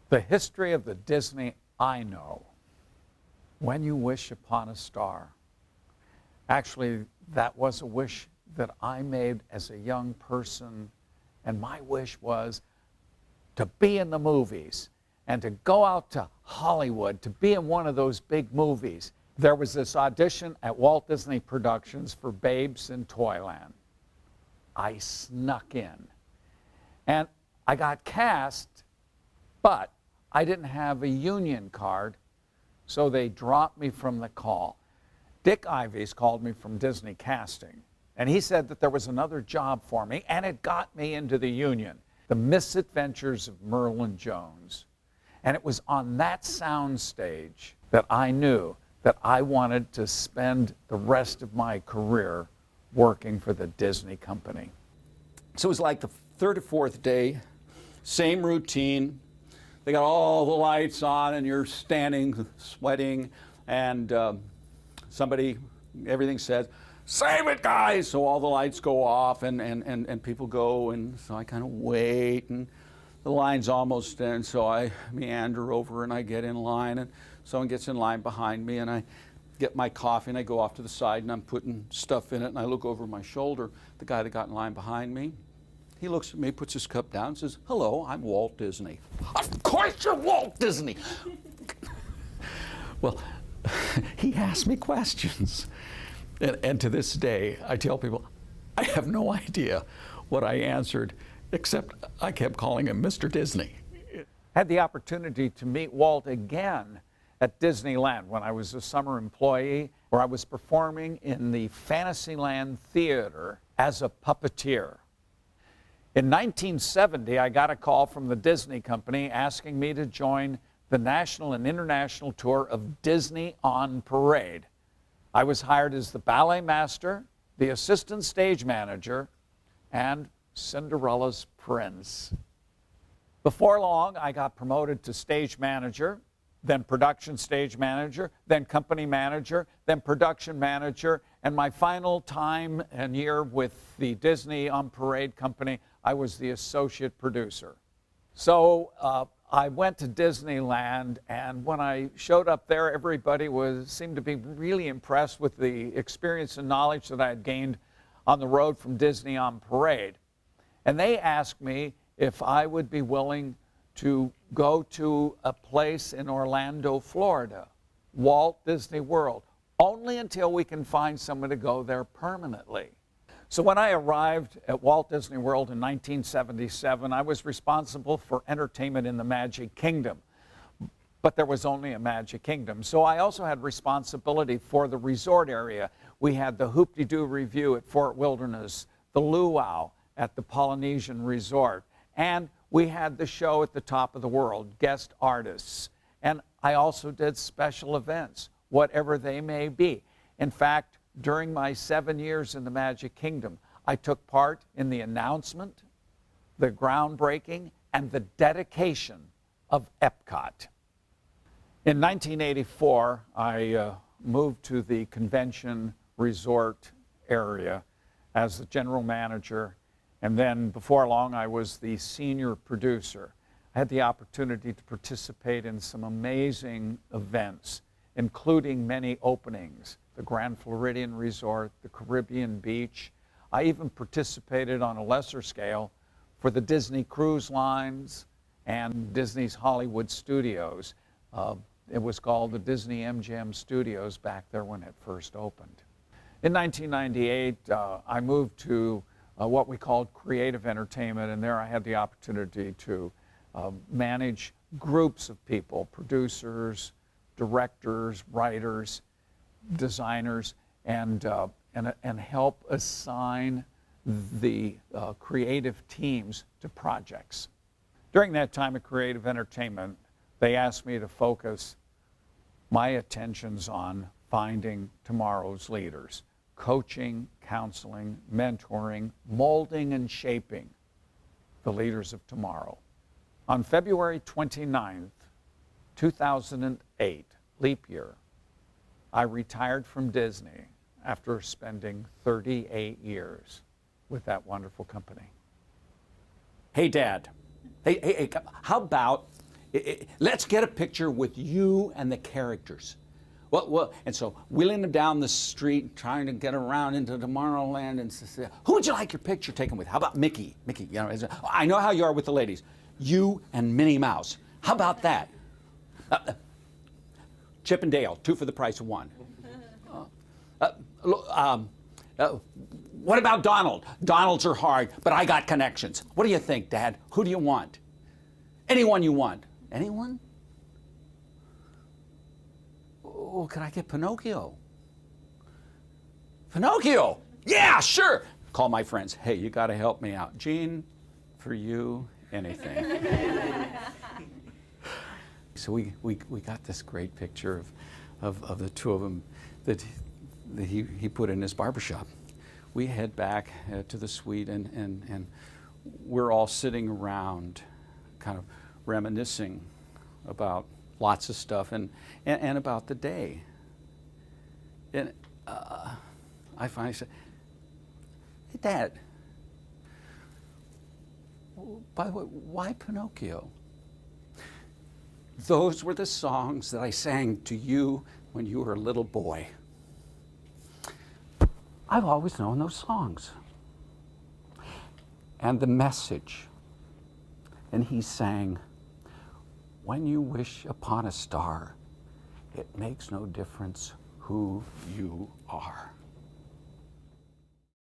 The history of the Disney I know. When you wish upon a star. Actually, that was a wish that I made as a young person, and my wish was to be in the movies and to go out to Hollywood, to be in one of those big movies. There was this audition at Walt Disney Productions for Babes in Toyland. I snuck in, and I got cast, but I didn't have a union card, so they dropped me from the call. Dick Ives called me from Disney Casting, and he said that there was another job for me, and it got me into the union, The Misadventures of Merlin Jones. And it was on that sound stage that I knew that I wanted to spend the rest of my career working for the Disney company. So it was like the third or fourth day, same routine. They got all the lights on and you're standing, sweating, and everything says, "Save it, guys!" So all the lights go off and people go, and so I kind of wait, and the line's almost in, so I meander over and I get in line, and someone gets in line behind me, and I get my coffee and I go off to the side and I'm putting stuff in it, and I look over my shoulder. The guy that got in line behind me, he looks at me, puts his cup down, and says, "Hello, I'm Walt Disney." "Of course you're Walt Disney." Well, he asked me questions. And to this day, I tell people, I have no idea what I answered, except I kept calling him Mr. Disney. Had the opportunity to meet Walt again at Disneyland when I was a summer employee, where I was performing in the Fantasyland Theater as a puppeteer. In 1970, I got a call from the Disney company asking me to join the national and international tour of Disney on Parade. I was hired as the ballet master, the assistant stage manager, and Cinderella's prince. Before long, I got promoted to stage manager, then production stage manager, then company manager, then production manager, and my final time and year with the Disney on Parade company, I was the associate producer. So I went to Disneyland, and when I showed up there, everybody seemed to be really impressed with the experience and knowledge that I had gained on the road from Disney on Parade. And they asked me if I would be willing to go to a place in Orlando, Florida, Walt Disney World, only until we can find someone to go there permanently. So when I arrived at Walt Disney World in 1977, I was responsible for entertainment in the Magic Kingdom. But there was only a Magic Kingdom. So I also had responsibility for the resort area. We had the Hoop-de-Doo Revue at Fort Wilderness, the Luau at the Polynesian Resort, and we had the show at the Top of the World, guest artists. And I also did special events, whatever they may be. In fact, during my 7 years in the Magic Kingdom, I took part in the announcement, the groundbreaking, and the dedication of Epcot. In 1984, I moved to the convention resort area as the general manager, and then before long I was the senior producer. I had the opportunity to participate in some amazing events, including many openings, the Grand Floridian Resort, the Caribbean Beach. I even participated on a lesser scale for the Disney Cruise Lines and Disney's Hollywood Studios. It was called the Disney MGM Studios back there when it first opened. In 1998, I moved to what we called creative entertainment, and there I had the opportunity to manage groups of people, producers, directors, writers, designers, and help assign the creative teams to projects. During that time of creative entertainment, they asked me to focus my attentions on finding tomorrow's leaders, coaching, counseling, mentoring, molding, and shaping the leaders of tomorrow. On February 29th, 2008, leap year, I retired from Disney after spending 38 years with that wonderful company. Hey, Dad. Hey, how about let's get a picture with you and the characters. Well, and so wheeling them down the street, trying to get around into Tomorrowland, and say, who would you like your picture taken with? How about Mickey? Mickey, you know, I know how you are with the ladies. You and Minnie Mouse. How about that? Chip and Dale, 2 for the price of 1. What about Donald? Donalds are hard, but I got connections. What do you think, Dad? Who do you want? Anyone you want. Anyone? Oh, can I get Pinocchio? Pinocchio! Yeah, sure! Call my friends. Hey, you got to help me out. Gene, for you, anything. So we got this great picture of the 2 of them that he put in his barbershop. We head back to the suite, and we're all sitting around kind of reminiscing about lots of stuff and about the day. And I finally said, hey, Dad, by the way, why Pinocchio? Those were the songs that I sang to you when you were a little boy. I've always known those songs. And the message. And he sang, when you wish upon a star, it makes no difference who you are.